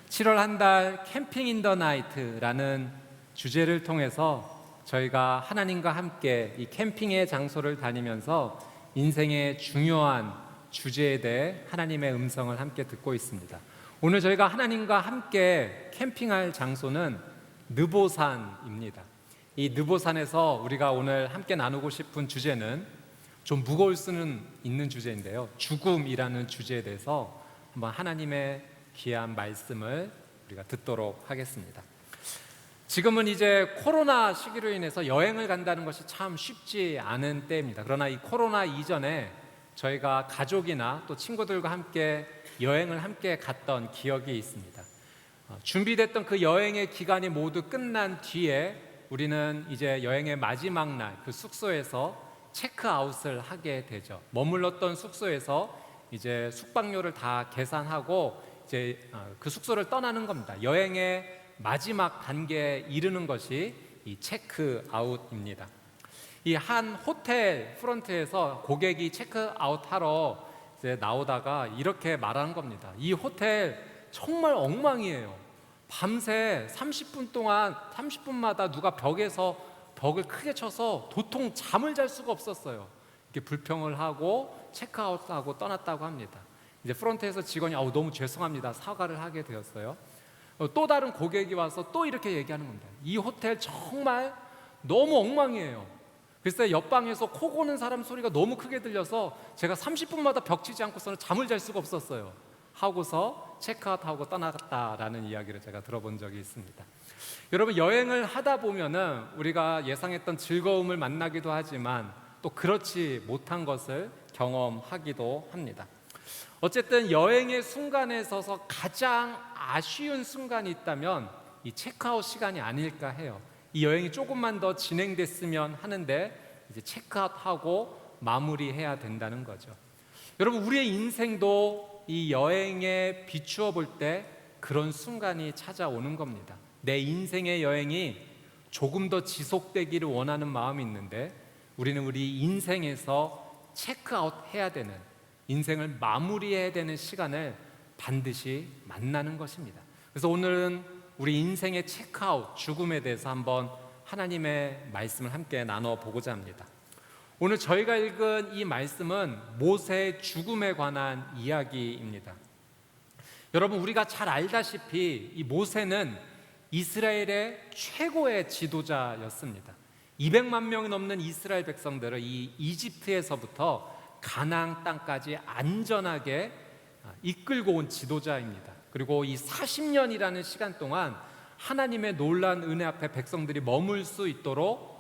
7월 한 달 캠핑 인 더 나이트라는 주제를 통해서 저희가 하나님과 함께 이 캠핑의 장소를 다니면서 인생의 중요한 주제에 대해 하나님의 음성을 함께 듣고 있습니다. 오늘 저희가 하나님과 함께 캠핑할 장소는 느보산입니다. 이 느보산에서 우리가 오늘 함께 나누고 싶은 주제는 좀 무거울 수는 있는 주제인데요, 죽음이라는 주제에 대해서 한번 하나님의 귀한 말씀을 우리가 듣도록 하겠습니다. 지금은 이제 코로나 시기로 인해서 여행을 간다는 것이 참 쉽지 않은 때입니다. 그러나 이 코로나 이전에 저희가 가족이나 또 친구들과 함께 여행을 함께 갔던 기억이 있습니다. 준비됐던 그 여행의 기간이 모두 끝난 뒤에 우리는 이제 여행의 마지막 날 그 숙소에서 체크아웃을 하게 되죠. 머물렀던 숙소에서 이제 숙박료를 다 계산하고 이제 그 숙소를 떠나는 겁니다. 여행의 마지막 단계에 이르는 것이 이 체크아웃입니다. 이 한 호텔 프런트에서 고객이 체크아웃하러 이제 나오다가 이렇게 말하는 겁니다. 이 호텔 정말 엉망이에요. 밤새 30분 동안 30분마다 누가 벽을 크게 쳐서 도통 잠을 잘 수가 없었어요. 이렇게 불평을 하고 체크아웃하고 떠났다고 합니다. 이제 프런트에서 직원이 너무 죄송합니다 사과를 하게 되었어요. 또 다른 고객이 와서 또 이렇게 얘기하는 겁니다. 이 호텔 정말 너무 엉망이에요. 글쎄 옆방에서 코 고는 사람 소리가 너무 크게 들려서 제가 30분마다 벽 치지 않고서는 잠을 잘 수가 없었어요 하고서 체크아웃하고 떠나갔다라는 이야기를 제가 들어본 적이 있습니다. 여러분, 여행을 하다 보면은 우리가 예상했던 즐거움을 만나기도 하지만 또 그렇지 못한 것을 경험하기도 합니다. 어쨌든 여행의 순간에 있어서 가장 아쉬운 순간이 있다면 이 체크아웃 시간이 아닐까 해요. 이 여행이 조금만 더 진행됐으면 하는데 이제 체크아웃하고 마무리해야 된다는 거죠. 여러분, 우리의 인생도 이 여행에 비추어 볼 때 그런 순간이 찾아오는 겁니다. 내 인생의 여행이 조금 더 지속되기를 원하는 마음이 있는데 우리는 우리 인생에서 체크아웃 해야 되는, 인생을 마무리해야 되는 시간을 반드시 만나는 것입니다. 그래서 오늘은 우리 인생의 체크아웃, 죽음에 대해서 한번 하나님의 말씀을 함께 나눠보고자 합니다. 오늘 저희가 읽은 이 말씀은 모세의 죽음에 관한 이야기입니다. 여러분, 우리가 잘 알다시피 이 모세는 이스라엘의 최고의 지도자였습니다. 200만 명이 넘는 이스라엘 백성들을 이 이집트에서부터 가나안 땅까지 안전하게 이끌고 온 지도자입니다. 그리고 이 40년이라는 시간 동안 하나님의 놀라운 은혜 앞에 백성들이 머물 수 있도록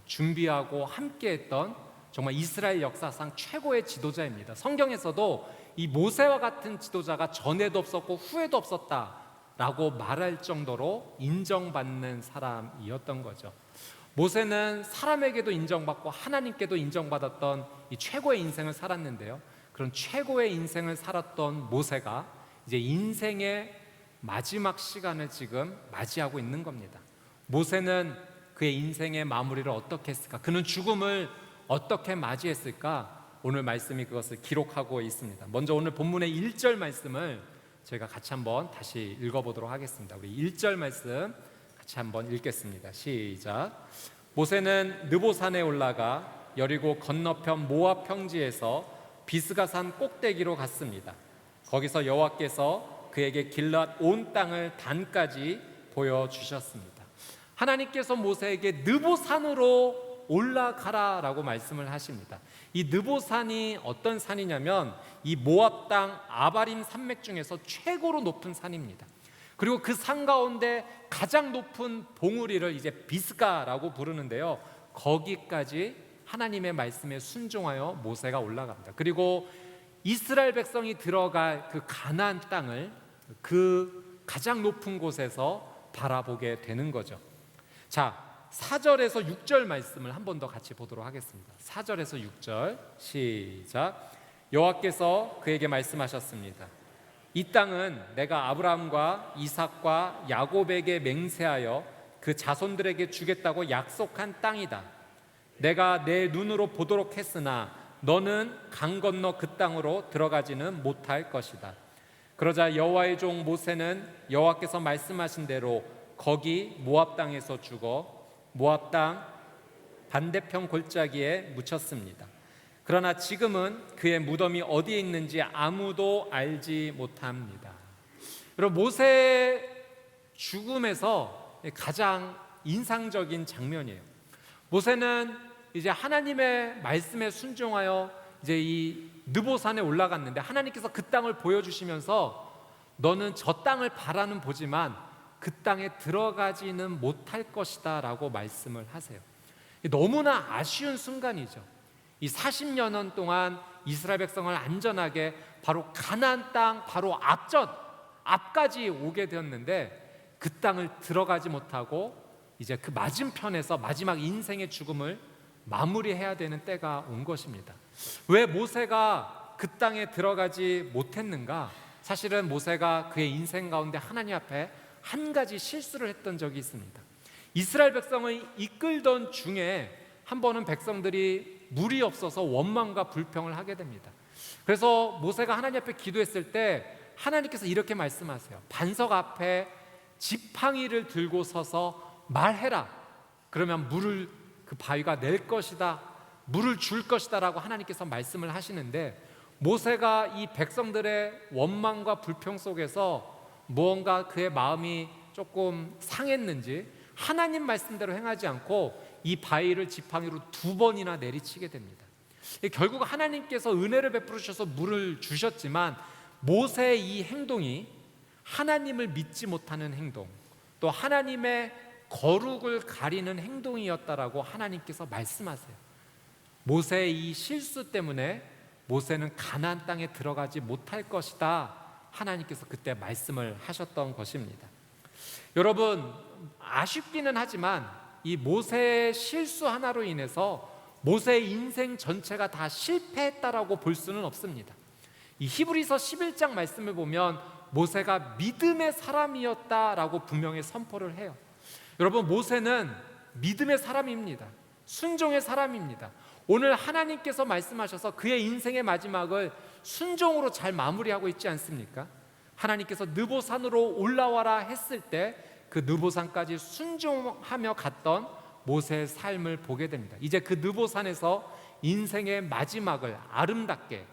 준비하고 함께했던 정말 이스라엘 역사상 최고의 지도자입니다. 성경에서도 이 모세와 같은 지도자가 전에도 없었고 후에도 없었다라고 말할 정도로 인정받는 사람이었던 거죠. 모세는 사람에게도 인정받고 하나님께도 인정받았던 이 최고의 인생을 살았는데요, 그런 최고의 인생을 살았던 모세가 이제 인생의 마지막 시간을 지금 맞이하고 있는 겁니다. 모세는 그의 인생의 마무리를 어떻게 했을까? 그는 죽음을 어떻게 맞이했을까? 오늘 말씀이 그것을 기록하고 있습니다. 먼저 오늘 본문의 1절 말씀을 저희가 같이 한번 다시 읽어보도록 하겠습니다. 우리 1절 말씀 같이 한번 읽겠습니다. 시작. 모세는 느보산에 올라가 여리고 건너편 모압 평지에서 비스가산 꼭대기로 갔습니다. 거기서 여호와께서 그에게 길앗 온 땅을 단까지 보여주셨습니다. 하나님께서 모세에게 느보산으로 올라가라라고 말씀을 하십니다. 이 느보산이 어떤 산이냐면 이 모압 땅 아바림 산맥 중에서 최고로 높은 산입니다. 그리고 그 산 가운데 가장 높은 봉우리를 이제 비스가라고 부르는데요, 거기까지 하나님의 말씀에 순종하여 모세가 올라갑니다. 그리고 이스라엘 백성이 들어갈 그 가나안 땅을 그 가장 높은 곳에서 바라보게 되는 거죠. 자, 4절에서 6절 말씀을 한 번 더 같이 보도록 하겠습니다. 4절에서 6절 시작. 여호와께서 그에게 말씀하셨습니다. 이 땅은 내가 아브라함과 이삭과 야곱에게 맹세하여 그 자손들에게 주겠다고 약속한 땅이다. 내가 내 눈으로 보도록 했으나 너는 강 건너 그 땅으로 들어가지는 못할 것이다. 그러자 여호와의 종 모세는 여호와께서 말씀하신 대로 거기 모압 땅에서 죽어 모압 땅 반대편 골짜기에 묻혔습니다. 그러나 지금은 그의 무덤이 어디에 있는지 아무도 알지 못합니다. 여러분, 모세의 죽음에서 가장 인상적인 장면이에요. 모세는 이제 하나님의 말씀에 순종하여 이제 이 느보산에 올라갔는데, 하나님께서 그 땅을 보여주시면서 너는 저 땅을 바라는 보지만 그 땅에 들어가지는 못할 것이다 라고 말씀을 하세요. 너무나 아쉬운 순간이죠. 이 40여 년 동안 이스라엘 백성을 안전하게 바로 가나안 땅 바로 앞까지 오게 되었는데 그 땅을 들어가지 못하고 이제 그 맞은편에서 마지막 인생의 죽음을 마무리해야 되는 때가 온 것입니다. 왜 모세가 그 땅에 들어가지 못했는가? 사실은 모세가 그의 인생 가운데 하나님 앞에 한 가지 실수를 했던 적이 있습니다. 이스라엘 백성을 이끌던 중에 한 번은 백성들이 물이 없어서 원망과 불평을 하게 됩니다. 그래서 모세가 하나님 앞에 기도했을 때 하나님께서 이렇게 말씀하세요. 반석 앞에 지팡이를 들고 서서 말해라. 그러면 물을 그 바위가 낼 것이다, 물을 줄 것이다 라고 하나님께서 말씀을 하시는데, 모세가 이 백성들의 원망과 불평 속에서 무언가 그의 마음이 조금 상했는지 하나님 말씀대로 행하지 않고 이 바위를 지팡이로 2번이나 내리치게 됩니다. 결국 하나님께서 은혜를 베풀으셔서 물을 주셨지만 모세의 이 행동이 하나님을 믿지 못하는 행동, 또 하나님의 거룩을 가리는 행동이었다라고 하나님께서 말씀하세요. 모세의 이 실수 때문에 모세는 가나안 땅에 들어가지 못할 것이다, 하나님께서 그때 말씀을 하셨던 것입니다. 여러분, 아쉽기는 하지만 이 모세의 실수 하나로 인해서 모세의 인생 전체가 다 실패했다라고 볼 수는 없습니다. 이 히브리서 11장 말씀을 보면 모세가 믿음의 사람이었다라고 분명히 선포를 해요. 여러분, 모세는 믿음의 사람입니다. 순종의 사람입니다. 오늘 하나님께서 말씀하셔서 그의 인생의 마지막을 순종으로 잘 마무리하고 있지 않습니까? 하나님께서 느보산으로 올라와라 했을 때 그 느보산까지 순종하며 갔던 모세의 삶을 보게 됩니다. 이제 그 느보산에서 인생의 마지막을 아름답게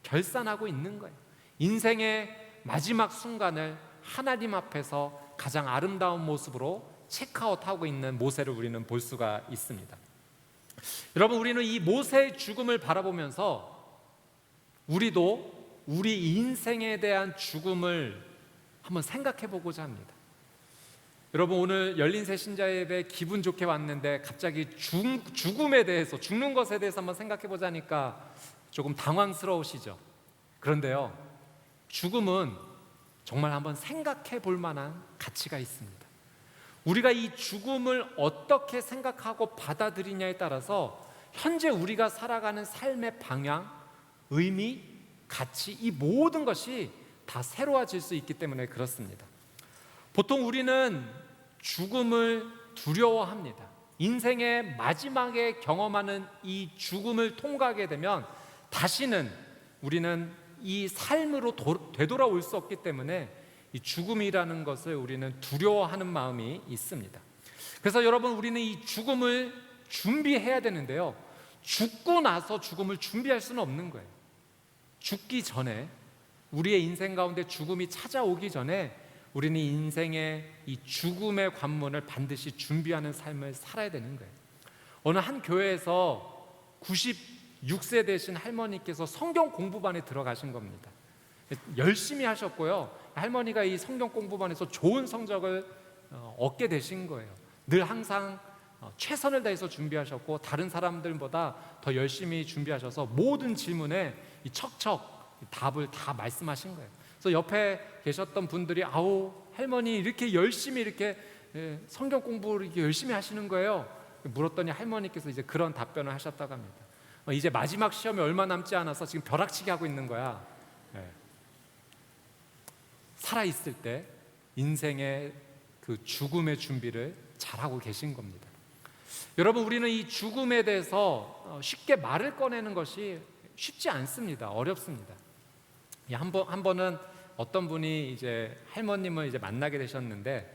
결산하고 있는 거예요. 인생의 마지막 순간을 하나님 앞에서 가장 아름다운 모습으로 체크아웃하고 있는 모세를 우리는 볼 수가 있습니다. 여러분, 우리는 이 모세의 죽음을 바라보면서 우리도 우리 인생에 대한 죽음을 한번 생각해 보고자 합니다. 여러분, 오늘 열린새 신자예배 기분 좋게 왔는데 갑자기 죽음에 대해서, 죽는 것에 대해서 한번 생각해 보자니까 조금 당황스러우시죠? 그런데요, 죽음은 정말 한번 생각해 볼 만한 가치가 있습니다. 우리가 이 죽음을 어떻게 생각하고 받아들이냐에 따라서 현재 우리가 살아가는 삶의 방향, 의미, 가치, 이 모든 것이 다 새로워질 수 있기 때문에 그렇습니다. 보통 우리는 죽음을 두려워합니다. 인생의 마지막에 경험하는 이 죽음을 통과하게 되면 다시는 우리는 이 삶으로 되돌아올 수 없기 때문에 이 죽음이라는 것을 우리는 두려워하는 마음이 있습니다. 그래서 여러분, 우리는 이 죽음을 준비해야 되는데요, 죽고 나서 죽음을 준비할 수는 없는 거예요. 죽기 전에, 우리의 인생 가운데 죽음이 찾아오기 전에 우리는 인생의 이 죽음의 관문을 반드시 준비하는 삶을 살아야 되는 거예요. 어느 한 교회에서 96세 되신 할머니께서 성경 공부반에 들어가신 겁니다. 열심히 하셨고요, 할머니가 이 성경 공부반에서 좋은 성적을 얻게 되신 거예요. 늘 항상 최선을 다해서 준비하셨고 다른 사람들보다 더 열심히 준비하셔서 모든 질문에 이 척척 답을 다 말씀하신 거예요. 그래서 옆에 계셨던 분들이 아우, 할머니 이렇게 열심히 이렇게 성경 공부를 이렇게 열심히 하시는 거예요? 물었더니 할머니께서 이제 그런 답변을 하셨다고 합니다. 이제 마지막 시험이 얼마 남지 않아서 지금 벼락치기 하고 있는 거야. 살아있을 때 인생의 그 죽음의 준비를 잘하고 계신 겁니다. 여러분, 우리는 이 죽음에 대해서 쉽게 말을 꺼내는 것이 쉽지 않습니다. 어렵습니다. 한 번은 어떤 분이 이제 할머님을 이제 만나게 되셨는데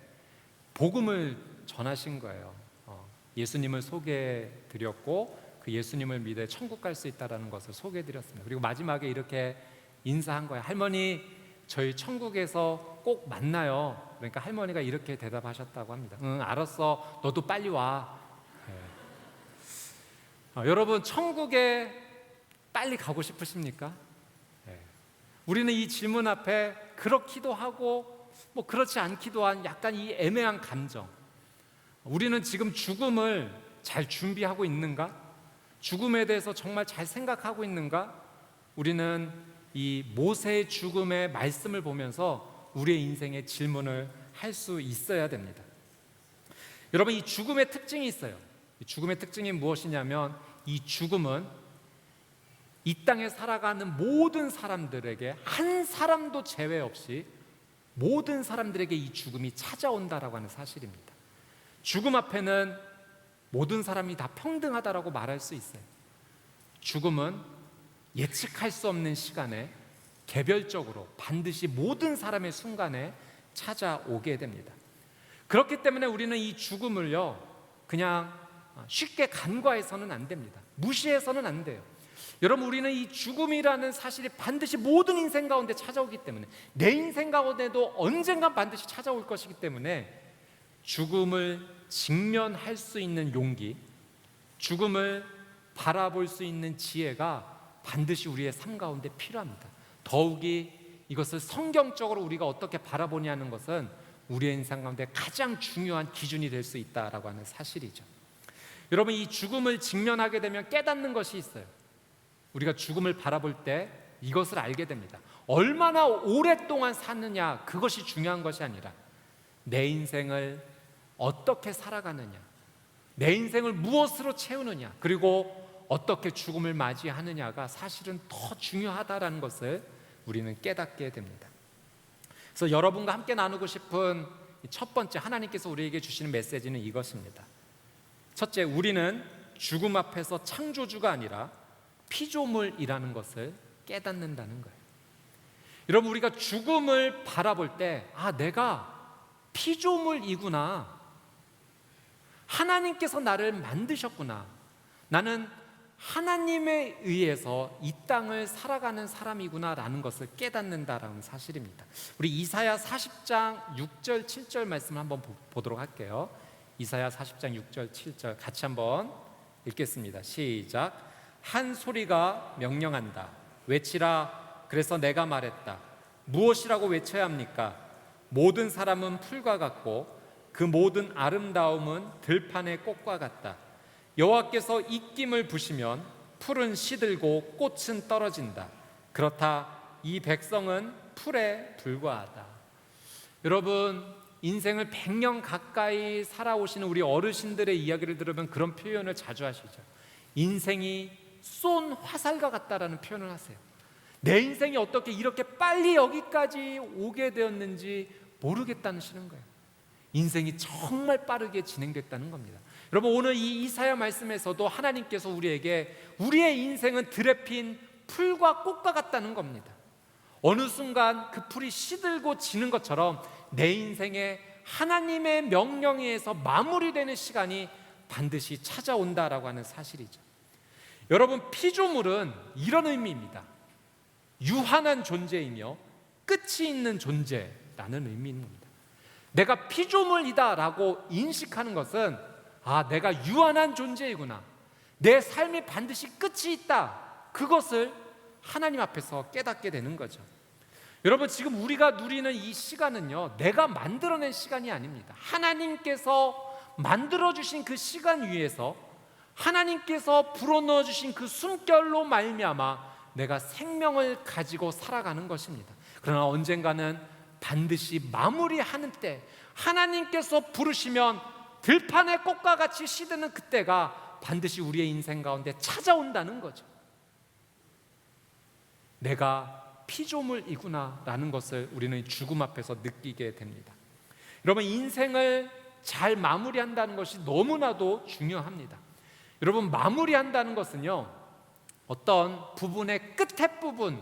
복음을 전하신 거예요. 예수님을 소개해 드렸고 그 예수님을 믿어 천국 갈 수 있다라는 것을 소개해 드렸습니다. 그리고 마지막에 이렇게 인사한 거예요. 할머니, 저희 천국에서 꼭 만나요. 그러니까 할머니가 이렇게 대답하셨다고 합니다. 응, 알았어. 너도 빨리 와. 여러분, 천국에 빨리 가고 싶으십니까? 우리는 이 질문 앞에 그렇기도 하고 뭐 그렇지 않기도 한 약간 이 애매한 감정. 우리는 지금 죽음을 잘 준비하고 있는가? 죽음에 대해서 정말 잘 생각하고 있는가? 우리는 이 모세의 죽음의 말씀을 보면서 우리의 인생의 질문을 할 수 있어야 됩니다. 여러분, 이 죽음의 특징이 있어요. 이 죽음의 특징이 무엇이냐면 이 죽음은 이 땅에 살아가는 모든 사람들에게 한 사람도 제외 없이 모든 사람들에게 이 죽음이 찾아온다라고 하는 사실입니다. 죽음 앞에는 모든 사람이 다 평등하다라고 말할 수 있어요. 죽음은 예측할 수 없는 시간에 개별적으로 반드시 모든 사람의 순간에 찾아오게 됩니다. 그렇기 때문에 우리는 이 죽음을요 그냥 쉽게 간과해서는 안 됩니다. 무시해서는 안 돼요. 여러분, 우리는 이 죽음이라는 사실이 반드시 모든 인생 가운데 찾아오기 때문에 내 인생 가운데도 언젠간 반드시 찾아올 것이기 때문에 죽음을 직면할 수 있는 용기, 죽음을 바라볼 수 있는 지혜가 반드시 우리의 삶 가운데 필요합니다. 더욱이 이것을 성경적으로 우리가 어떻게 바라보냐는 것은 우리의 인생 가운데 가장 중요한 기준이 될 수 있다라고 하는 사실이죠. 여러분, 이 죽음을 직면하게 되면 깨닫는 것이 있어요. 우리가 죽음을 바라볼 때 이것을 알게 됩니다. 얼마나 오랫동안 사느냐, 그것이 중요한 것이 아니라 내 인생을 어떻게 살아가느냐, 내 인생을 무엇으로 채우느냐, 그리고 어떻게 죽음을 맞이하느냐가 사실은 더 중요하다라는 것을 우리는 깨닫게 됩니다. 그래서 여러분과 함께 나누고 싶은 첫 번째, 하나님께서 우리에게 주시는 메시지는 이것입니다. 첫째, 우리는 죽음 앞에서 창조주가 아니라 피조물이라는 것을 깨닫는다는 거예요. 여러분, 우리가 죽음을 바라볼 때 내가 피조물이구나, 하나님께서 나를 만드셨구나, 나는 하나님에 의해서 이 땅을 살아가는 사람이구나 라는 것을 깨닫는다라는 사실입니다. 우리 이사야 40장 6절 7절 말씀을 한번 보도록 할게요. 이사야 40장 6절 7절 같이 한번 읽겠습니다. 시작. 한 소리가 명령한다. 외치라. 그래서 내가 말했다. 무엇이라고 외쳐야 합니까? 모든 사람은 풀과 같고 그 모든 아름다움은 들판의 꽃과 같다. 여호와께서 입김을 부시면 풀은 시들고 꽃은 떨어진다. 그렇다. 이 백성은 풀에 불과하다. 여러분, 인생을 100년 가까이 살아오시는 우리 어르신들의 이야기를 들으면 그런 표현을 자주 하시죠. 인생이 쏜 화살과 같다라는 표현을 하세요. 내 인생이 어떻게 이렇게 빨리 여기까지 오게 되었는지 모르겠다는 거예요. 인생이 정말 빠르게 진행됐다는 겁니다. 여러분, 오늘 이 이사야 말씀에서도 하나님께서 우리에게 우리의 인생은 들에 핀 풀과 꽃과 같다는 겁니다. 어느 순간 그 풀이 시들고 지는 것처럼 내 인생에 하나님의 명령에 의해서 마무리되는 시간이 반드시 찾아온다라고 하는 사실이죠. 여러분, 피조물은 이런 의미입니다. 유한한 존재이며 끝이 있는 존재라는 의미입니다. 내가 피조물이다라고 인식하는 것은 내가 유한한 존재이구나, 내 삶이 반드시 끝이 있다, 그것을 하나님 앞에서 깨닫게 되는 거죠. 여러분, 지금 우리가 누리는 이 시간은요, 내가 만들어낸 시간이 아닙니다. 하나님께서 만들어주신 그 시간 위에서 하나님께서 불어넣어 주신 그 숨결로 말미암아 내가 생명을 가지고 살아가는 것입니다. 그러나 언젠가는 반드시 마무리하는 때, 하나님께서 부르시면 들판의 꽃과 같이 시드는 그때가 반드시 우리의 인생 가운데 찾아온다는 거죠. 내가 피조물이구나 라는 것을 우리는 죽음 앞에서 느끼게 됩니다. 여러분, 인생을 잘 마무리한다는 것이 너무나도 중요합니다. 여러분, 마무리한다는 것은요, 어떤 부분의 끝에 부분,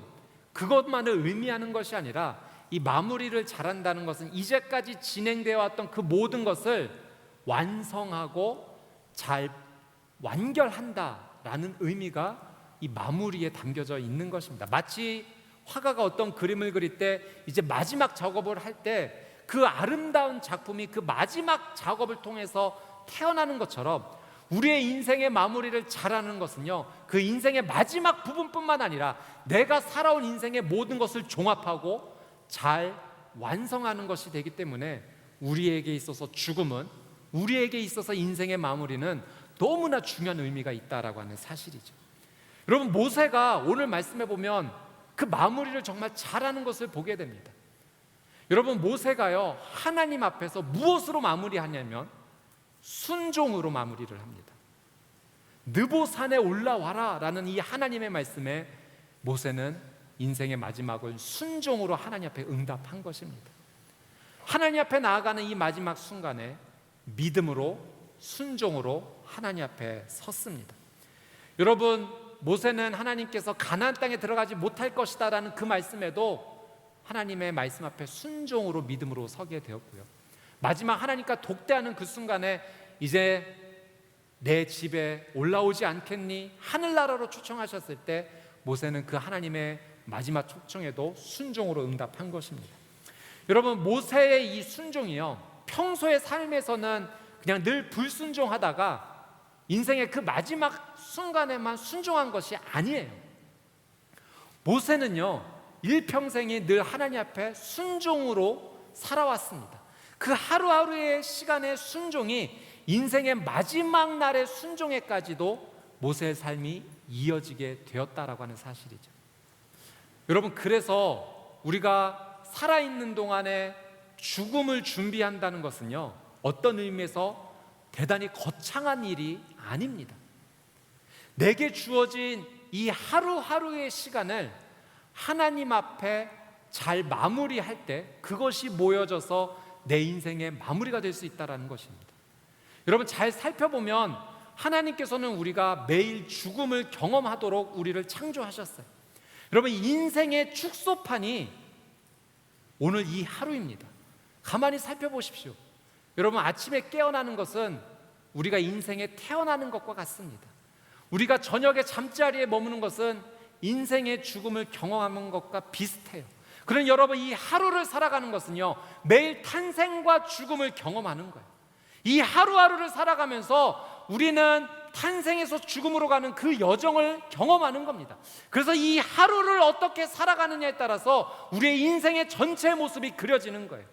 그것만을 의미하는 것이 아니라 이 마무리를 잘한다는 것은 이제까지 진행되어 왔던 그 모든 것을 완성하고 잘 완결한다라는 의미가 이 마무리에 담겨져 있는 것입니다. 마치 화가가 어떤 그림을 그릴 때 이제 마지막 작업을 할 때 그 아름다운 작품이 그 마지막 작업을 통해서 태어나는 것처럼 우리의 인생의 마무리를 잘하는 것은요, 그 인생의 마지막 부분뿐만 아니라 내가 살아온 인생의 모든 것을 종합하고 잘 완성하는 것이 되기 때문에 우리에게 있어서 죽음은, 우리에게 있어서 인생의 마무리는 너무나 중요한 의미가 있다라고 하는 사실이죠. 여러분, 모세가 오늘 말씀해 보면 그 마무리를 정말 잘하는 것을 보게 됩니다. 여러분, 모세가요, 하나님 앞에서 무엇으로 마무리하냐면 순종으로 마무리를 합니다. 느보산에 올라와라 라는 이 하나님의 말씀에 모세는 인생의 마지막을 순종으로 하나님 앞에 응답한 것입니다. 하나님 앞에 나아가는 이 마지막 순간에 믿음으로, 순종으로 하나님 앞에 섰습니다. 여러분, 모세는 하나님께서 가나안 땅에 들어가지 못할 것이다 라는 그 말씀에도 하나님의 말씀 앞에 순종으로, 믿음으로 서게 되었고요, 마지막 하나님과 독대하는 그 순간에 이제 내 집에 올라오지 않겠니? 하늘나라로 초청하셨을 때 모세는 그 하나님의 마지막 초청에도 순종으로 응답한 것입니다. 여러분, 모세의 이 순종이요, 평소의 삶에서는 그냥 늘 불순종하다가 인생의 그 마지막 순간에만 순종한 것이 아니에요. 모세는요, 일평생이 늘 하나님 앞에 순종으로 살아왔습니다. 그 하루하루의 시간의 순종이 인생의 마지막 날의 순종에까지도 모세의 삶이 이어지게 되었다라고 하는 사실이죠. 여러분, 그래서 우리가 살아있는 동안에 죽음을 준비한다는 것은요, 어떤 의미에서 대단히 거창한 일이 아닙니다. 내게 주어진 이 하루하루의 시간을 하나님 앞에 잘 마무리할 때 그것이 모여져서 내 인생의 마무리가 될 수 있다는 것입니다. 여러분, 잘 살펴보면 하나님께서는 우리가 매일 죽음을 경험하도록 우리를 창조하셨어요. 여러분, 인생의 축소판이 오늘 이 하루입니다. 가만히 살펴보십시오. 여러분, 아침에 깨어나는 것은 우리가 인생에 태어나는 것과 같습니다. 우리가 저녁에 잠자리에 머무는 것은 인생의 죽음을 경험하는 것과 비슷해요. 그러나 여러분, 이 하루를 살아가는 것은요, 매일 탄생과 죽음을 경험하는 거예요. 이 하루하루를 살아가면서 우리는 탄생에서 죽음으로 가는 그 여정을 경험하는 겁니다. 그래서 이 하루를 어떻게 살아가느냐에 따라서 우리의 인생의 전체 모습이 그려지는 거예요.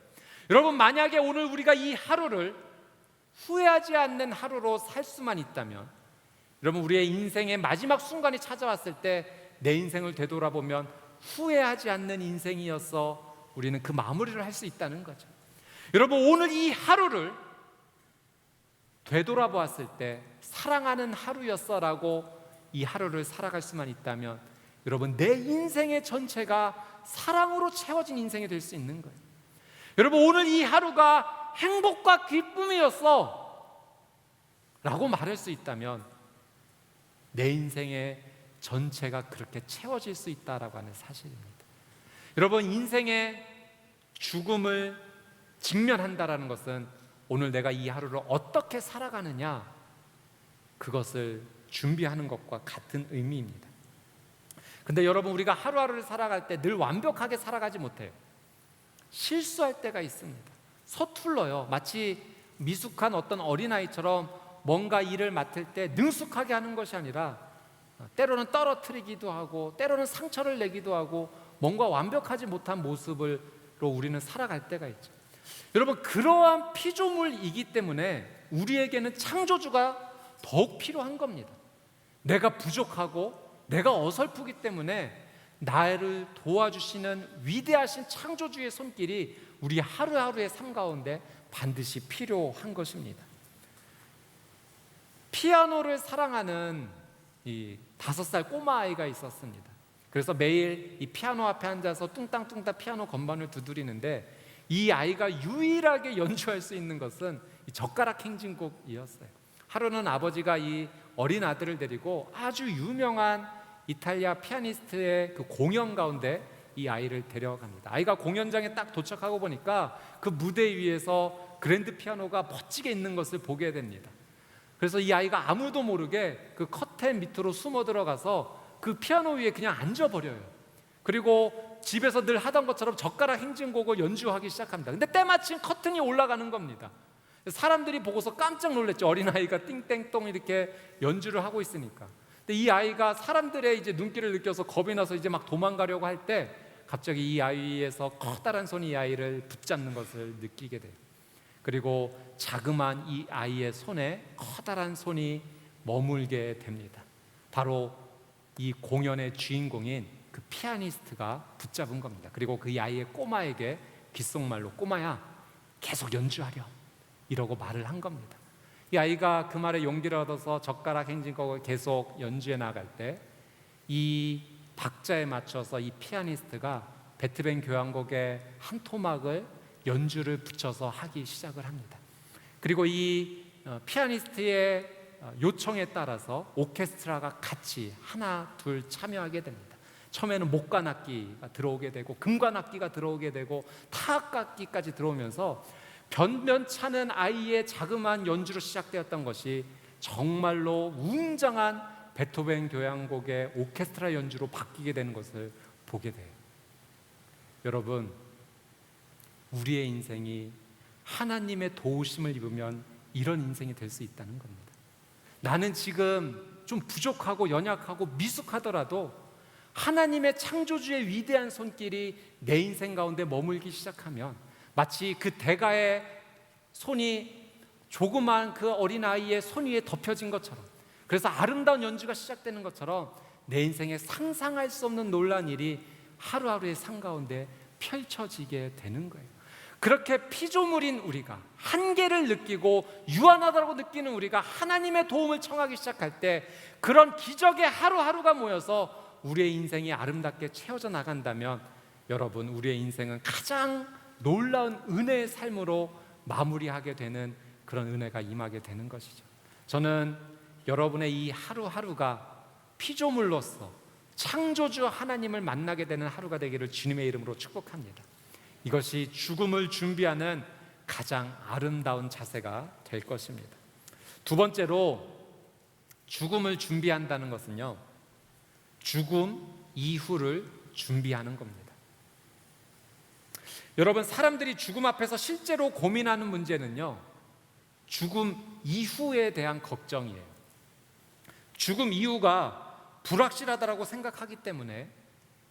여러분, 만약에 오늘 우리가 이 하루를 후회하지 않는 하루로 살 수만 있다면, 여러분, 우리의 인생의 마지막 순간이 찾아왔을 때 내 인생을 되돌아보면 후회하지 않는 인생이어서 우리는 그 마무리를 할 수 있다는 거죠. 여러분, 오늘 이 하루를 되돌아보았을 때 사랑하는 하루였어라고 이 하루를 살아갈 수만 있다면, 여러분, 내 인생의 전체가 사랑으로 채워진 인생이 될 수 있는 거예요. 여러분, 오늘 이 하루가 행복과 기쁨이었어 라고 말할 수 있다면 내 인생의 전체가 그렇게 채워질 수 있다라고 하는 사실입니다. 여러분, 인생의 죽음을 직면한다라는 것은 오늘 내가 이 하루를 어떻게 살아가느냐, 그것을 준비하는 것과 같은 의미입니다. 근데 여러분, 우리가 하루하루를 살아갈 때 늘 완벽하게 살아가지 못해요. 실수할 때가 있습니다. 서툴러요. 마치 미숙한 어떤 어린아이처럼 뭔가 일을 맡을 때 능숙하게 하는 것이 아니라 때로는 떨어뜨리기도 하고 때로는 상처를 내기도 하고 뭔가 완벽하지 못한 모습으로 우리는 살아갈 때가 있죠. 여러분, 그러한 피조물이기 때문에 우리에게는 창조주가 더욱 필요한 겁니다. 내가 부족하고 내가 어설프기 때문에 나를 도와주시는 위대하신 창조주의 손길이 우리 하루하루의 삶 가운데 반드시 필요한 것입니다. 피아노를 사랑하는 이 5살 꼬마아이가 있었습니다. 그래서 매일 이 피아노 앞에 앉아서 뚱땅뚱땅 피아노 건반을 두드리는데 이 아이가 유일하게 연주할 수 있는 것은 이 젓가락 행진곡이었어요. 하루는 아버지가 이 어린 아들을 데리고 아주 유명한 이탈리아 피아니스트의 그 공연 가운데 이 아이를 데려갑니다. 아이가 공연장에 딱 도착하고 보니까 그 무대 위에서 그랜드 피아노가 멋지게 있는 것을 보게 됩니다. 그래서 이 아이가 아무도 모르게 그 커튼 밑으로 숨어 들어가서 그 피아노 위에 그냥 앉아버려요. 그리고 집에서 늘 하던 것처럼 젓가락 행진곡을 연주하기 시작합니다. 근데 때마침 커튼이 올라가는 겁니다. 사람들이 보고서 깜짝 놀랐죠. 어린아이가 띵땡똥 이렇게 연주를 하고 있으니까. 근데 이 아이가 사람들의 이제 눈길을 느껴서 겁이 나서 이제 막 도망가려고 할 때 갑자기 이 아이에서 커다란 손이 이 아이를 붙잡는 것을 느끼게 돼요. 그리고 자그마한 이 아이의 손에 커다란 손이 머물게 됩니다. 바로 이 공연의 주인공인 그 피아니스트가 붙잡은 겁니다. 그리고 그 아이의 꼬마에게 귓속말로 꼬마야 계속 연주하렴 이러고 말을 한 겁니다. 이 아이가 그 말에 용기를 얻어서 젓가락 행진곡을 계속 연주해 나갈 때 이 박자에 맞춰서 이 피아니스트가 베토벤 교향곡의 한 토막을 연주를 붙여서 하기 시작을 합니다. 그리고 이 피아니스트의 요청에 따라서 오케스트라가 같이 하나 둘 참여하게 됩니다. 처음에는 목관악기가 들어오게 되고 금관악기가 들어오게 되고 타악악기까지 들어오면서 변변찮은 아이의 자그마한 연주로 시작되었던 것이 정말로 웅장한 베토벤 교향곡의 오케스트라 연주로 바뀌게 되는 것을 보게 돼요. 여러분, 우리의 인생이 하나님의 도우심을 입으면 이런 인생이 될 수 있다는 겁니다. 나는 지금 좀 부족하고 연약하고 미숙하더라도 하나님의 창조주의 위대한 손길이 내 인생 가운데 머물기 시작하면 마치 그 대가의 손이 조그만 그 어린아이의 손 위에 덮여진 것처럼, 그래서 아름다운 연주가 시작되는 것처럼 내 인생에 상상할 수 없는 놀라운 일이 하루하루의 삶 가운데 펼쳐지게 되는 거예요. 그렇게 피조물인 우리가 한계를 느끼고 유한하다고 느끼는 우리가 하나님의 도움을 청하기 시작할 때 그런 기적의 하루하루가 모여서 우리의 인생이 아름답게 채워져 나간다면 여러분, 우리의 인생은 가장 놀라운 은혜의 삶으로 마무리하게 되는 그런 은혜가 임하게 되는 것이죠. 저는 여러분의 이 하루하루가 피조물로서 창조주 하나님을 만나게 되는 하루가 되기를 주님의 이름으로 축복합니다. 이것이 죽음을 준비하는 가장 아름다운 자세가 될 것입니다. 두 번째로 죽음을 준비한다는 것은요, 죽음 이후를 준비하는 겁니다. 여러분, 사람들이 죽음 앞에서 실제로 고민하는 문제는요, 죽음 이후에 대한 걱정이에요. 죽음 이후가 불확실하다고 생각하기 때문에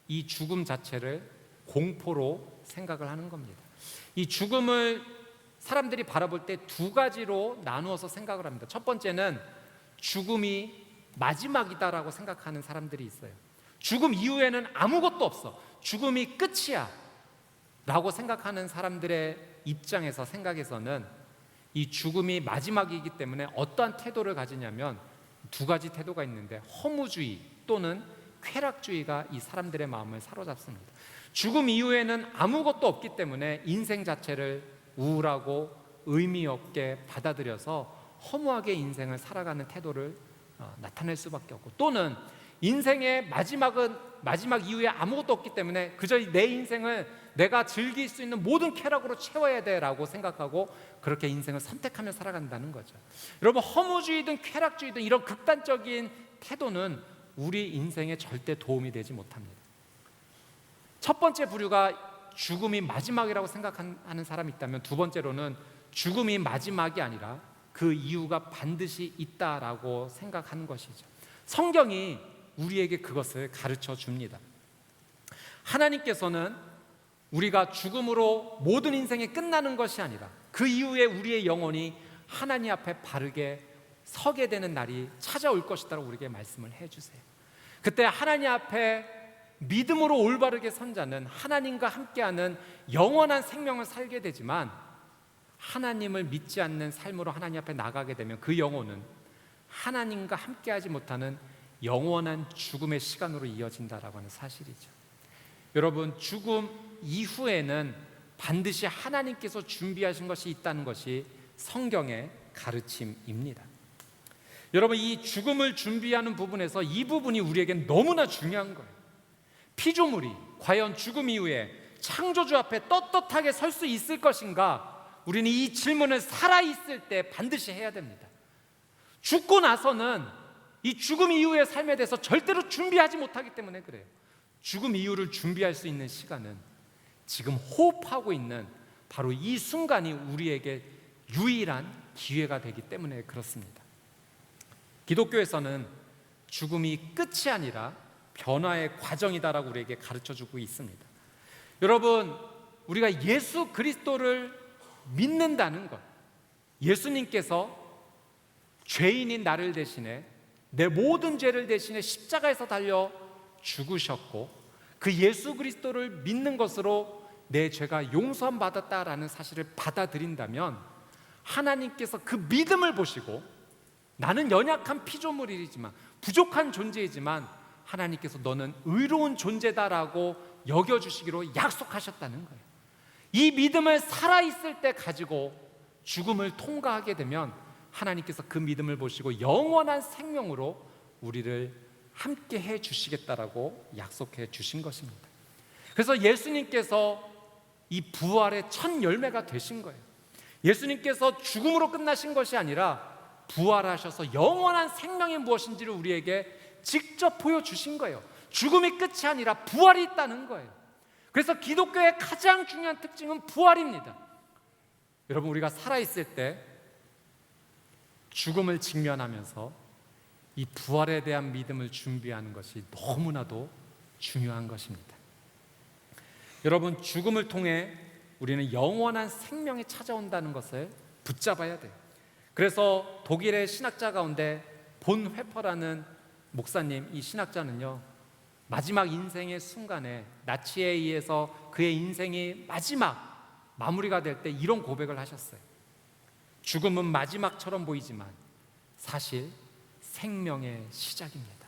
이 죽음 자체를 공포로 생각을 하는 겁니다. 이 죽음을 사람들이 바라볼 때 두 가지로 나누어서 생각을 합니다. 첫 번째는 죽음이 마지막이다라고 생각하는 사람들이 있어요. 죽음 이후에는 아무것도 없어, 죽음이 끝이야 라고 생각하는 사람들의 입장에서, 생각에서는 이 죽음이 마지막이기 때문에 어떠한 태도를 가지냐면 두 가지 태도가 있는데, 허무주의 또는 쾌락주의가 이 사람들의 마음을 사로잡습니다. 죽음 이후에는 아무것도 없기 때문에 인생 자체를 우울하고 의미 없게 받아들여서 허무하게 인생을 살아가는 태도를 나타낼 수밖에 없고, 또는 인생의 마지막 이후에 아무것도 없기 때문에 그저 내 인생을 내가 즐길 수 있는 모든 쾌락으로 채워야 돼라고 생각하고 그렇게 인생을 선택하며 살아간다는 거죠. 여러분, 허무주의든 쾌락주의든 이런 극단적인 태도는 우리 인생에 절대 도움이 되지 못합니다. 첫 번째 부류가 죽음이 마지막이라고 생각하는 사람이 있다면, 두 번째로는 죽음이 마지막이 아니라 그 이유가 반드시 있다라고 생각하는 것이죠. 성경이 우리에게 그것을 가르쳐 줍니다. 하나님께서는 우리가 죽음으로 모든 인생이 끝나는 것이 아니라 그 이후에 우리의 영혼이 하나님 앞에 바르게 서게 되는 날이 찾아올 것이라고 우리에게 말씀을 해주세요. 그때 하나님 앞에 믿음으로 올바르게 선 자는 하나님과 함께하는 영원한 생명을 살게 되지만, 하나님을 믿지 않는 삶으로 하나님 앞에 나가게 되면 그 영혼은 하나님과 함께하지 못하는 영원한 죽음의 시간으로 이어진다라고 하는 사실이죠. 여러분, 죽음 이후에는 반드시 하나님께서 준비하신 것이 있다는 것이 성경의 가르침입니다. 여러분, 이 죽음을 준비하는 부분에서 이 부분이 우리에겐 너무나 중요한 거예요. 피조물이 과연 죽음 이후에 창조주 앞에 떳떳하게 설 수 있을 것인가? 우리는 이 질문을 살아있을 때 반드시 해야 됩니다. 죽고 나서는 이 죽음 이후의 삶에 대해서 절대로 준비하지 못하기 때문에 그래요. 죽음 이후를 준비할 수 있는 시간은 지금 호흡하고 있는 바로 이 순간이 우리에게 유일한 기회가 되기 때문에 그렇습니다. 기독교에서는 죽음이 끝이 아니라 변화의 과정이다라고 우리에게 가르쳐주고 있습니다. 여러분, 우리가 예수 그리스도를 믿는다는 것, 예수님께서 죄인인 나를 대신해 내 모든 죄를 대신해 십자가에서 달려 죽으셨고 그 예수 그리스도를 믿는 것으로 내 죄가 용서함 받았다라는 사실을 받아들인다면 하나님께서 그 믿음을 보시고 나는 연약한 피조물이지만 부족한 존재이지만 하나님께서 너는 의로운 존재다라고 여겨주시기로 약속하셨다는 거예요. 이 믿음을 살아있을 때 가지고 죽음을 통과하게 되면 하나님께서 그 믿음을 보시고 영원한 생명으로 우리를 함께 해 주시겠다라고 약속해 주신 것입니다. 그래서 예수님께서 이 부활의 첫 열매가 되신 거예요. 예수님께서 죽음으로 끝나신 것이 아니라 부활하셔서 영원한 생명이 무엇인지를 우리에게 직접 보여주신 거예요. 죽음이 끝이 아니라 부활이 있다는 거예요. 그래서 기독교의 가장 중요한 특징은 부활입니다. 여러분, 우리가 살아있을 때 죽음을 직면하면서 이 부활에 대한 믿음을 준비하는 것이 너무나도 중요한 것입니다. 여러분, 죽음을 통해 우리는 영원한 생명이 찾아온다는 것을 붙잡아야 돼요. 그래서 독일의 신학자 가운데 본 회퍼라는 목사님, 이 신학자는요, 마지막 인생의 순간에 나치에 의해서 그의 인생이 마지막 마무리가 될 때 이런 고백을 하셨어요. 죽음은 마지막처럼 보이지만 사실 생명의 시작입니다.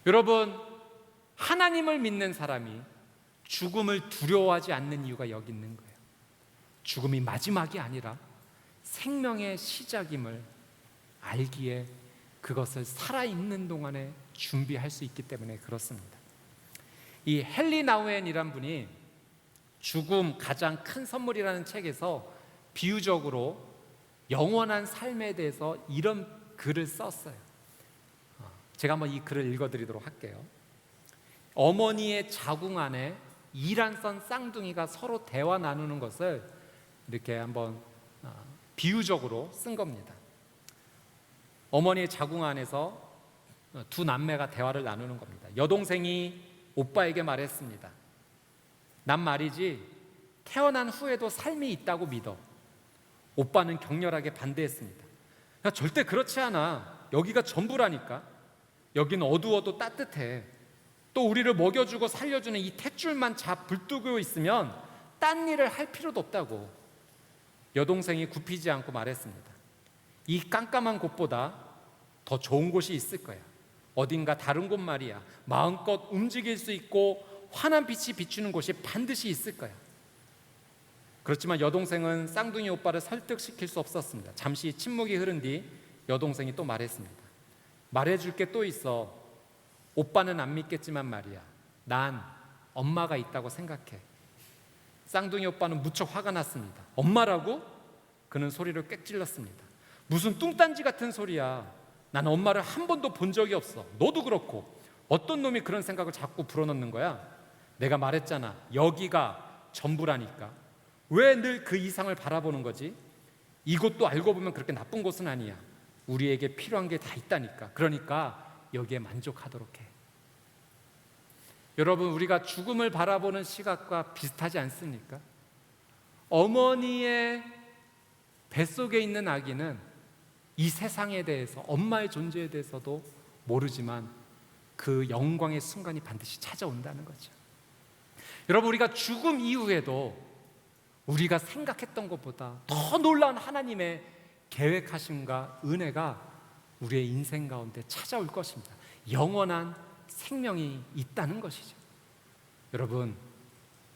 여러분, 하나님을 믿는 사람이 죽음을 두려워하지 않는 이유가 여기 있는 거예요. 죽음이 마지막이 아니라 생명의 시작임을 알기에 그것을 살아있는 동안에 준비할 수 있기 때문에 그렇습니다. 이 헨리 나우엔이란 분이 죽음 가장 큰 선물이라는 책에서 비유적으로 영원한 삶에 대해서 이런 글을 썼어요. 제가 한번 이 글을 읽어드리도록 할게요. 어머니의 자궁 안에 이란선 쌍둥이가 서로 대화 나누는 것을 이렇게 한번 비유적으로 쓴 겁니다. 어머니의 자궁 안에서 두 남매가 대화를 나누는 겁니다. 여동생이 오빠에게 말했습니다. 난 말이지 태어난 후에도 삶이 있다고 믿어. 오빠는 격렬하게 반대했습니다. 야, 절대 그렇지 않아. 여기가 전부라니까. 여기는 어두워도 따뜻해. 또 우리를 먹여주고 살려주는 이 탯줄만 불뜨고 있으면 딴 일을 할 필요도 없다고. 여동생이 굽히지 않고 말했습니다. 이 깜깜한 곳보다 더 좋은 곳이 있을 거야. 어딘가 다른 곳 말이야. 마음껏 움직일 수 있고 환한 빛이 비추는 곳이 반드시 있을 거야. 그렇지만 여동생은 쌍둥이 오빠를 설득시킬 수 없었습니다. 잠시 침묵이 흐른 뒤 여동생이 또 말했습니다. 말해줄 게 또 있어. 오빠는 안 믿겠지만 말이야. 난 엄마가 있다고 생각해. 쌍둥이 오빠는 무척 화가 났습니다. 엄마라고? 그는 소리를 꽥 질렀습니다. 무슨 뚱딴지 같은 소리야. 난 엄마를 한 번도 본 적이 없어. 너도 그렇고. 어떤 놈이 그런 생각을 자꾸 불어넣는 거야? 내가 말했잖아. 여기가 전부라니까. 왜 늘 그 이상을 바라보는 거지? 이곳도 알고 보면 그렇게 나쁜 곳은 아니야. 우리에게 필요한 게 다 있다니까. 그러니까 여기에 만족하도록 해. 여러분, 우리가 죽음을 바라보는 시각과 비슷하지 않습니까? 어머니의 뱃속에 있는 아기는 이 세상에 대해서, 엄마의 존재에 대해서도 모르지만 그 영광의 순간이 반드시 찾아온다는 거죠. 여러분, 우리가 죽음 이후에도 우리가 생각했던 것보다 더 놀라운 하나님의 계획하심과 은혜가 우리의 인생 가운데 찾아올 것입니다. 영원한 생명이 있다는 것이죠. 여러분,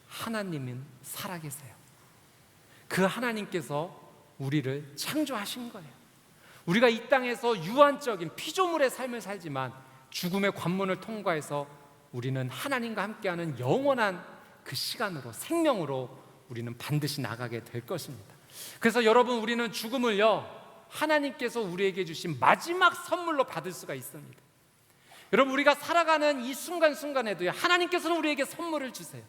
하나님은 살아계세요. 그 하나님께서 우리를 창조하신 거예요. 우리가 이 땅에서 유한적인 피조물의 삶을 살지만 죽음의 관문을 통과해서 우리는 하나님과 함께하는 영원한 그 시간으로, 생명으로 우리는 반드시 나가게 될 것입니다. 그래서 여러분, 우리는 죽음을요, 하나님께서 우리에게 주신 마지막 선물로 받을 수가 있습니다. 여러분, 우리가 살아가는 이 순간순간에도요, 하나님께서는 우리에게 선물을 주세요.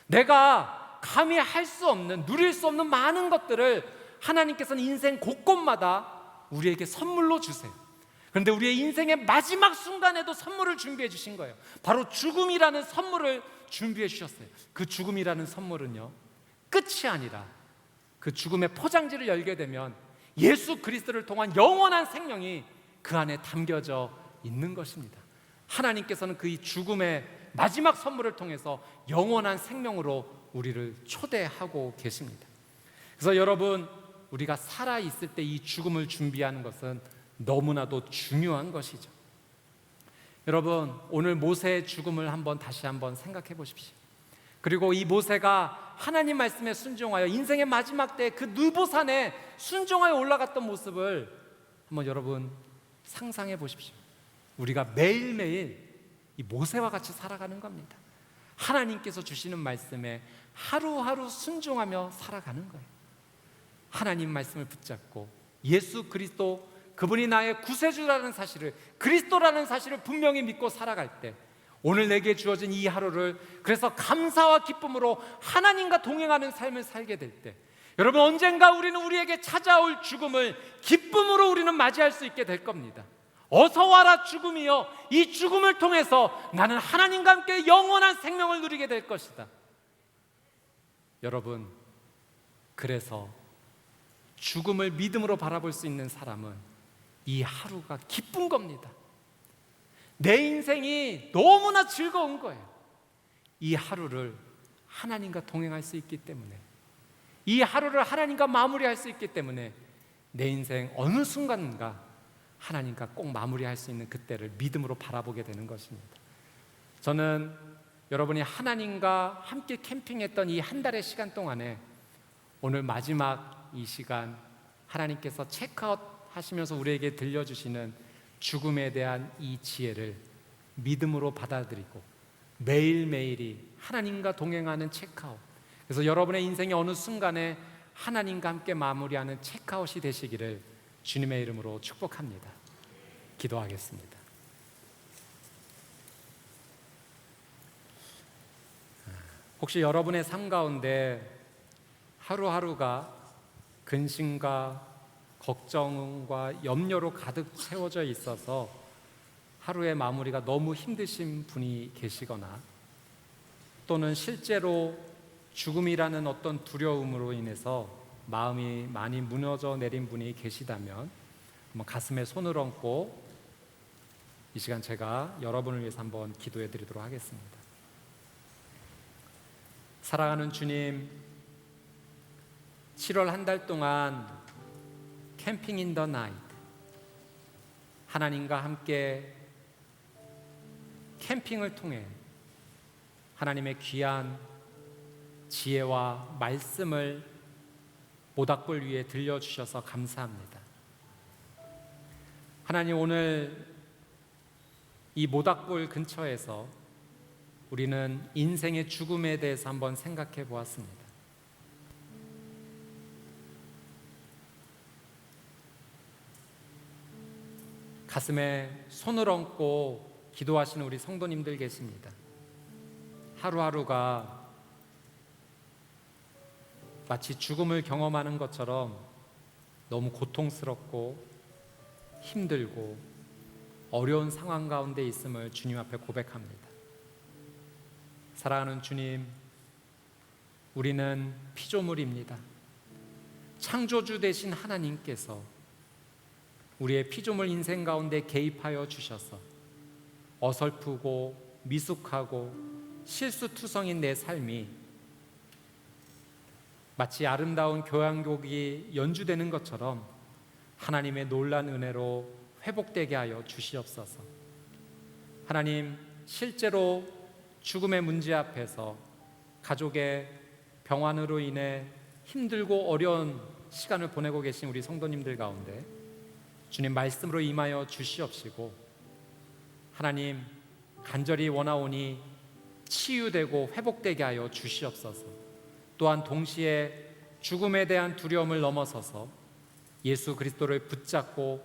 내가 감히 할 수 없는, 누릴 수 없는 많은 것들을 하나님께서는 인생 곳곳마다 우리에게 선물로 주세요. 그런데 우리의 인생의 마지막 순간에도 선물을 준비해 주신 거예요. 바로 죽음이라는 선물을 준비해 주셨어요. 그 죽음이라는 선물은요, 끝이 아니라 그 죽음의 포장지를 열게 되면 예수 그리스도를 통한 영원한 생명이 그 안에 담겨져 있는 것입니다. 하나님께서는 그 이 죽음의 마지막 선물을 통해서 영원한 생명으로 우리를 초대하고 계십니다. 그래서 여러분, 우리가 살아있을 때 이 죽음을 준비하는 것은 너무나도 중요한 것이죠. 여러분, 오늘 모세의 죽음을 다시 한번 생각해 보십시오. 그리고 이 모세가 하나님 말씀에 순종하여 인생의 마지막 때 그 느보산에 순종하여 올라갔던 모습을 한번 여러분 상상해 보십시오. 우리가 매일매일 이 모세와 같이 살아가는 겁니다. 하나님께서 주시는 말씀에 하루하루 순종하며 살아가는 거예요. 하나님 말씀을 붙잡고 예수 그리스도, 그분이 나의 구세주라는 사실을, 그리스도라는 사실을 분명히 믿고 살아갈 때, 오늘 내게 주어진 이 하루를 그래서 감사와 기쁨으로 하나님과 동행하는 삶을 살게 될 때, 여러분, 언젠가 우리는 우리에게 찾아올 죽음을 기쁨으로 우리는 맞이할 수 있게 될 겁니다. 어서 와라 죽음이여, 이 죽음을 통해서 나는 하나님과 함께 영원한 생명을 누리게 될 것이다. 여러분, 그래서 죽음을 믿음으로 바라볼 수 있는 사람은 이 하루가 기쁜 겁니다. 내 인생이 너무나 즐거운 거예요. 이 하루를 하나님과 동행할 수 있기 때문에, 이 하루를 하나님과 마무리할 수 있기 때문에 내 인생 어느 순간인가 하나님과 꼭 마무리할 수 있는 그때를 믿음으로 바라보게 되는 것입니다. 저는 여러분이 하나님과 함께 캠핑했던 이 한 달의 시간 동안에 오늘 마지막 이 시간, 하나님께서 체크아웃 하시면서 우리에게 들려주시는 죽음에 대한 이 지혜를 믿음으로 받아들이고 매일매일이 하나님과 동행하는 체크아웃, 그래서 여러분의 인생의 어느 순간에 하나님과 함께 마무리하는 체크아웃이 되시기를 주님의 이름으로 축복합니다. 기도하겠습니다. 혹시 여러분의 삶 가운데 하루하루가 근심과 걱정과 염려로 가득 채워져 있어서 하루의 마무리가 너무 힘드신 분이 계시거나, 또는 실제로 죽음이라는 어떤 두려움으로 인해서 마음이 많이 무너져 내린 분이 계시다면 한번 가슴에 손을 얹고 이 시간 제가 여러분을 위해서 한번 기도해 드리도록 하겠습니다. 사랑하는 주님, 7월 한 달 동안 캠핑 인 더 나이트, 하나님과 함께 캠핑을 통해 하나님의 귀한 지혜와 말씀을 모닥불 위에 들려주셔서 감사합니다. 하나님, 오늘 이 모닥불 근처에서 우리는 인생의 죽음에 대해서 한번 생각해 보았습니다. 가슴에 손을 얹고 기도하시는 우리 성도님들 계십니다. 하루하루가 마치 죽음을 경험하는 것처럼 너무 고통스럽고 힘들고 어려운 상황 가운데 있음을 주님 앞에 고백합니다. 사랑하는 주님, 우리는 피조물입니다. 창조주 되신 하나님께서 우리의 피조물 인생 가운데 개입하여 주셔서 어설프고 미숙하고 실수투성인 내 삶이 마치 아름다운 교향곡이 연주되는 것처럼 하나님의 놀란 은혜로 회복되게 하여 주시옵소서. 하나님, 실제로 죽음의 문제 앞에서 가족의 병환으로 인해 힘들고 어려운 시간을 보내고 계신 우리 성도님들 가운데 주님 말씀으로 임하여 주시옵시고, 하나님, 간절히 원하오니 치유되고 회복되게 하여 주시옵소서. 또한 동시에 죽음에 대한 두려움을 넘어서서 예수 그리스도를 붙잡고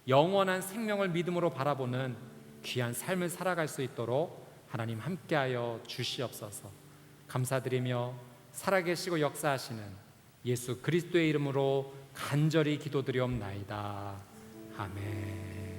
영원한 생명을 믿음으로 바라보는 귀한 삶을 살아갈 수 있도록 하나님 함께하여 주시옵소서. 감사드리며 살아계시고 역사하시는 예수 그리스도의 이름으로 간절히 기도드리옵나이다. 아멘.